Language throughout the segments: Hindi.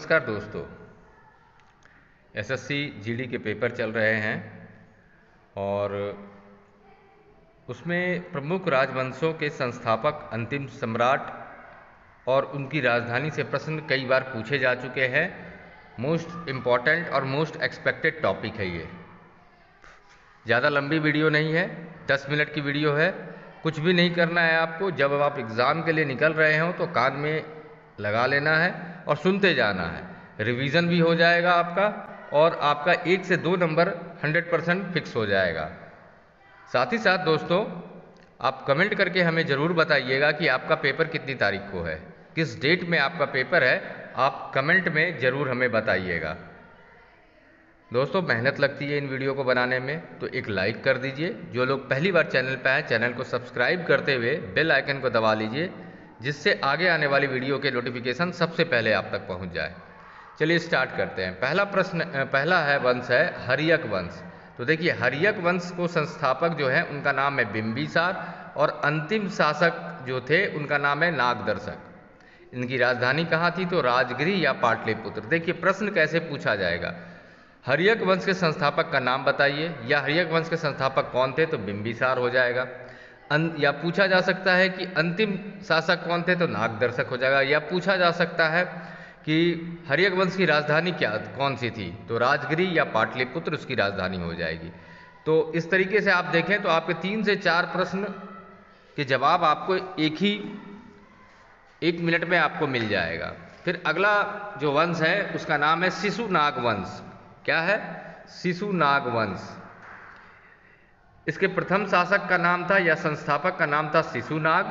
नमस्कार दोस्तों, एसएससी जीडी के पेपर चल रहे हैं और उसमें प्रमुख राजवंशों के संस्थापक अंतिम सम्राट और उनकी राजधानी से प्रश्न कई बार पूछे जा चुके हैं। मोस्ट इम्पॉर्टेंट और मोस्ट एक्सपेक्टेड टॉपिक है ये। ज़्यादा लंबी वीडियो नहीं है, 10 मिनट की वीडियो है। कुछ भी नहीं करना है आपको। जब आप एग्ज़ाम के लिए निकल रहे हो तो कान में लगा लेना है और सुनते जाना है। रिवीजन भी हो जाएगा आपका और आपका 1 से 2 नंबर 100% फिक्स हो जाएगा। साथ ही साथ दोस्तों, आप कमेंट करके हमें ज़रूर बताइएगा कि आपका पेपर कितनी तारीख को है, किस डेट में आपका पेपर है। आप कमेंट में ज़रूर हमें बताइएगा। दोस्तों, मेहनत लगती है इन वीडियो को बनाने में, तो एक लाइक कर दीजिए। जो लोग पहली बार चैनल पर हैं, चैनल को सब्सक्राइब करते हुए बेल आइकन को दबा लीजिए, जिससे आगे आने वाली वीडियो के नोटिफिकेशन सबसे पहले आप तक पहुंच जाए। चलिए स्टार्ट करते हैं। पहला वंश है हर्यक वंश। तो देखिए, हर्यक वंश को संस्थापक जो है उनका नाम है बिंबिसार और अंतिम शासक जो थे उनका नाम है नागदर्शक। इनकी राजधानी कहाँ थी? तो राजगिरी या पाटलिपुत्र। देखिए प्रश्न कैसे पूछा जाएगा, हर्यक वंश के संस्थापक का नाम बताइए, या हर्यक वंश के संस्थापक कौन थे? तो बिंबिसार हो जाएगा। या पूछा जा सकता है कि अंतिम शासक कौन थे? तो नागदर्शक हो जाएगा। या पूछा जा सकता है कि हर्यक वंश की राजधानी कौन सी थी? तो राजगिरी या पाटलिपुत्र उसकी राजधानी हो जाएगी। तो इस तरीके से आप देखें तो आपके 3 से 4 प्रश्न के जवाब आपको एक मिनट में आपको मिल जाएगा। फिर अगला जो वंश है उसका नाम है शिशुनाग वंश। क्या है? शिशुनाग वंश। इसके प्रथम शासक का नाम था या संस्थापक का नाम था शिशुनाग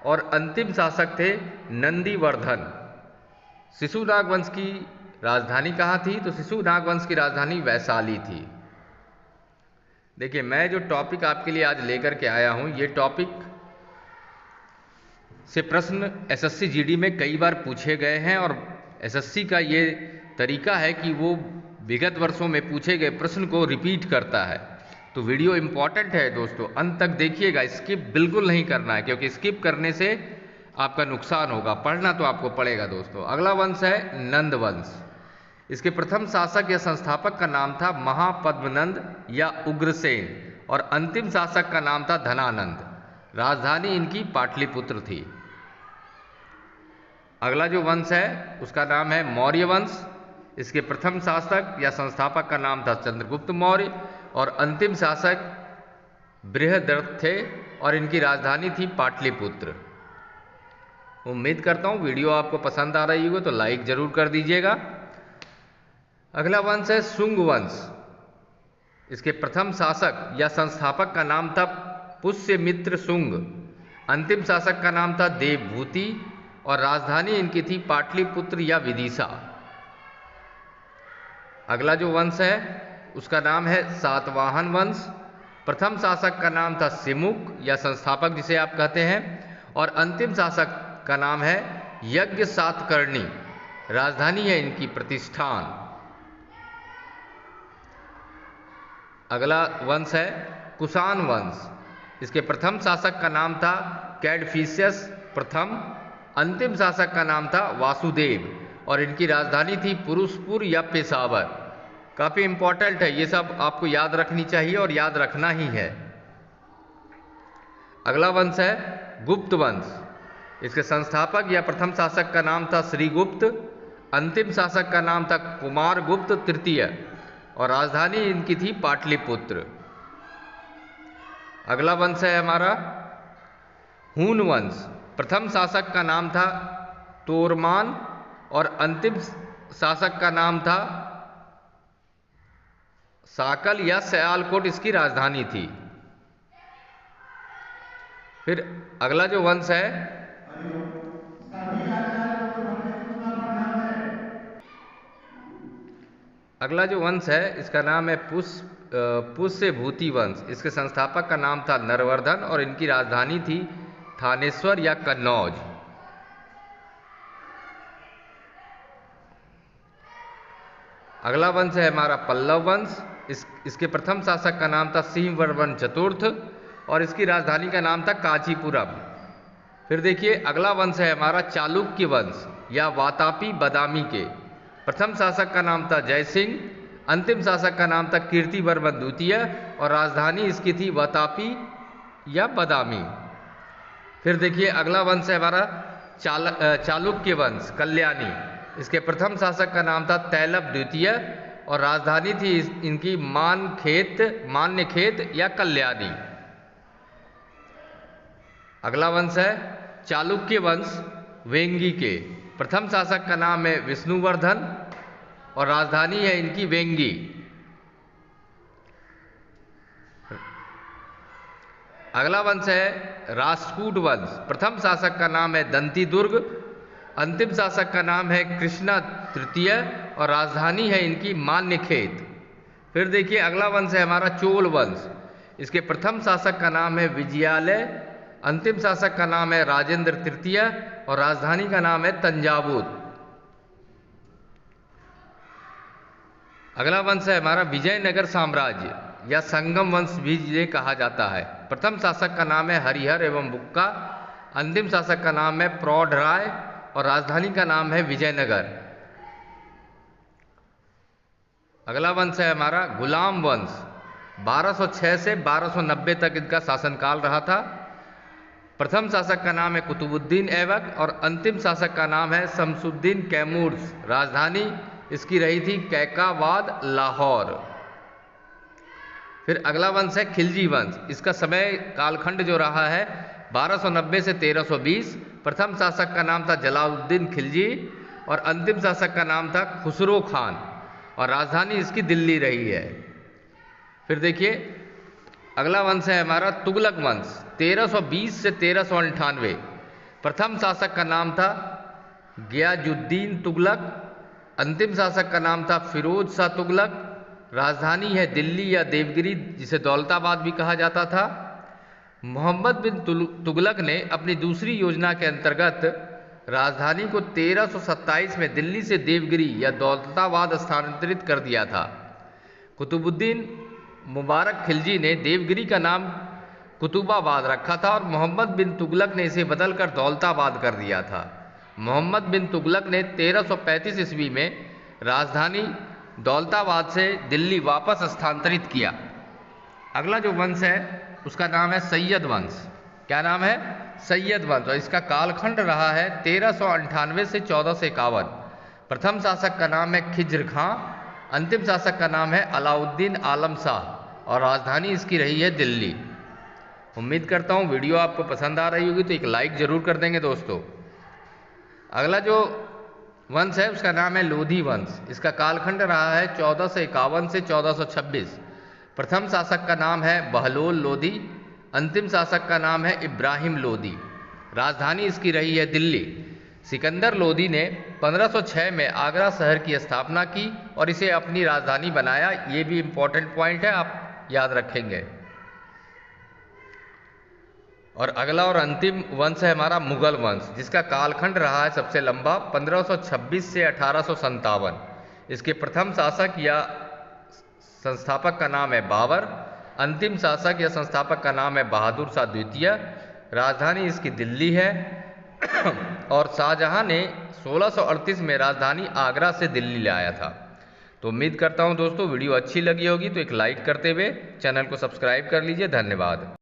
और अंतिम शासक थे नंदीवर्धन। शिशुनाग वंश की राजधानी कहाँ थी? तो शिशुनाग वंश की राजधानी वैशाली थी। देखिए, मैं जो टॉपिक आपके लिए आज लेकर के आया हूँ, ये टॉपिक से प्रश्न एसएससी जीडी में कई बार पूछे गए हैं और एसएससी का ये तरीका है कि वो विगत वर्षों में पूछे गए प्रश्न को रिपीट करता है। तो वीडियो इंपॉर्टेंट है दोस्तों, अंत तक देखिएगा, स्किप बिल्कुल नहीं करना है, क्योंकि स्किप करने से आपका नुकसान होगा। पढ़ना तो आपको पड़ेगा दोस्तों। अगला वंश है नंद वंश। इसके प्रथम शासक या संस्थापक का नाम था महापद्मनंद या उग्रसेन और अंतिम शासक का नाम था धनानंद। राजधानी इनकी पाटलिपुत्र थी। अगला जो वंश है उसका नाम है मौर्य वंश। इसके प्रथम शासक या संस्थापक का नाम था चंद्रगुप्त मौर्य और अंतिम शासक बृहद्रथ थे और इनकी राजधानी थी पाटलिपुत्र। उम्मीद करता हूँ वीडियो आपको पसंद आ रही होगी, तो लाइक जरूर कर दीजिएगा। अगला वंश है शुंग वंश। इसके प्रथम शासक या संस्थापक का नाम था पुष्यमित्र शुंग। अंतिम शासक का नाम था देवभूति और राजधानी इनकी थी पाटलिपुत्र या विदिशा। अगला जो वंश है उसका नाम है सातवाहन वंश। प्रथम शासक का नाम था सिमुक या संस्थापक जिसे आप कहते हैं और अंतिम शासक का नाम है यज्ञ सातकर्णी। राजधानी है इनकी प्रतिष्ठान। अगला वंश है कुषाण वंश। इसके प्रथम शासक का नाम था कैडफिशियस प्रथम। अंतिम शासक का नाम था वासुदेव और इनकी राजधानी थी पुरुषपुर या पेशावर। काफ़ी इंपॉर्टेंट है, ये सब आपको याद रखनी चाहिए और याद रखना ही है। अगला वंश है गुप्त वंश। इसके संस्थापक या प्रथम शासक का नाम था श्रीगुप्त। अंतिम शासक का नाम था कुमारगुप्त तृतीय और राजधानी इनकी थी पाटलिपुत्र। अगला वंश है हमारा हून वंश। प्रथम शासक का नाम था तोरमान और अंतिम शासक का नाम था साकल या सयालकोट इसकी राजधानी थी। फिर अगला जो वंश है इसका नाम है पुष्यभूति वंश। इसके संस्थापक का नाम था नरवर्धन और इनकी राजधानी थी थानेश्वर या कन्नौज। अगला वंश है हमारा पल्लव वंश। इसके प्रथम शासक का नाम था सिंहवर्मन चतुर्थ और इसकी राजधानी का नाम था कांचीपुरम। फिर देखिए अगला वंश है हमारा चालुक्य वंश या वातापी बदामी के। प्रथम शासक का नाम था जय सिंह, अंतिम शासक का नाम था कीर्तिवर्मन द्वितीय और राजधानी इसकी थी वातापी या बदामी। फिर देखिए अगला वंश है हमारा चालुक्य वंश, कल्याणी। इसके प्रथम शासक का नाम था तैलप द्वितीय और राजधानी थी इनकी मान्यखेत या कल्याणी। अगला वंश है चालुक्य वंश, वेंगी के। प्रथम शासक का नाम है विष्णुवर्धन और राजधानी है इनकी वेंगी। अगला वंश है राष्ट्रकूट वंश। प्रथम शासक का नाम है दंतीदुर्ग, अंतिम शासक का नाम है कृष्णा तृतीय और राजधानी है इनकी मान्यखेत। फिर देखिए अगला वंश है हमारा चोल वंश। इसके प्रथम शासक का नाम है विजयालय, अंतिम शासक का नाम है राजेंद्र तृतीय और राजधानी का नाम है तंजावुर। अगला वंश है हमारा विजयनगर साम्राज्य या संगम वंश भी जिसे कहा जाता है। प्रथम शासक का नाम है हरिहर एवं बुक्का, अंतिम शासक का नाम है प्रौढ़ राय और राजधानी का नाम है विजयनगर। अगला वंश है हमारा गुलाम वंश। 1206 से 1290 तक इनका शासनकाल रहा था। प्रथम शासक का नाम है कुतुबुद्दीन ऐबक और अंतिम शासक का नाम है शमसुद्दीन कैमूर्स। राजधानी इसकी रही थी कैकावाद, लाहौर। फिर अगला वंश है खिलजी वंश। इसका समय कालखंड जो रहा है 1290 से 1320। प्रथम शासक का नाम था जलालुद्दीन खिलजी और अंतिम शासक का नाम था खुसरो खान और राजधानी इसकी दिल्ली रही है। फिर देखिए अगला वंश है हमारा तुगलक वंश, 1320 से 1398। प्रथम शासक का नाम था गियाजुद्दीन तुगलक, अंतिम शासक का नाम था फिरोज शाह तुगलक। राजधानी है दिल्ली या देवगिरी, जिसे दौलताबाद भी कहा जाता था। मोहम्मद बिन तुगलक ने अपनी दूसरी योजना के अंतर्गत राजधानी को 1327 में दिल्ली से देवगिरी या दौलताबाद स्थानांतरित कर दिया था। कुतुबुद्दीन मुबारक खिलजी ने देवगिरी का नाम कुतुबाबाद रखा था और मोहम्मद बिन तुगलक ने इसे बदलकर दौलताबाद कर दिया था। मोहम्मद बिन तुगलक ने 1335 ईस्वी में राजधानी दौलताबाद से दिल्ली वापस स्थानांतरित किया। अगला जो वंश है उसका नाम है सैयद वंश। क्या नाम है? सैयद वंश। और इसका कालखंड रहा है 1398 से 1451। प्रथम शासक का नाम है खिज्र खां, अंतिम शासक का नाम है अलाउद्दीन आलम शाह और राजधानी इसकी रही है दिल्ली। उम्मीद करता हूँ वीडियो आपको पसंद आ रही होगी, तो एक लाइक जरूर कर देंगे दोस्तों। अगला जो वंश है उसका नाम है लोधी वंश। इसका कालखंड रहा है 1451 से 1426। प्रथम शासक का नाम है बहलोल लोधी, अंतिम शासक का नाम है इब्राहिम लोधी। राजधानी इसकी रही है दिल्ली। सिकंदर लोधी ने 1506 में आगरा शहर की स्थापना की और इसे अपनी राजधानी बनाया। ये भी इम्पोर्टेंट पॉइंट है, आप याद रखेंगे। और अगला और अंतिम वंश है हमारा मुगल वंश, जिसका कालखंड रहा है सबसे लंबा 1526 से 1857। इसके प्रथम शासक या संस्थापक का नाम है बाबर, अंतिम शासक या संस्थापक का नाम है बहादुर शाह द्वितीय। राजधानी इसकी दिल्ली है और शाहजहां ने 1638 में राजधानी आगरा से दिल्ली लाया था। तो उम्मीद करता हूं दोस्तों वीडियो अच्छी लगी होगी, तो एक लाइक करते हुए चैनल को सब्सक्राइब कर लीजिए। धन्यवाद।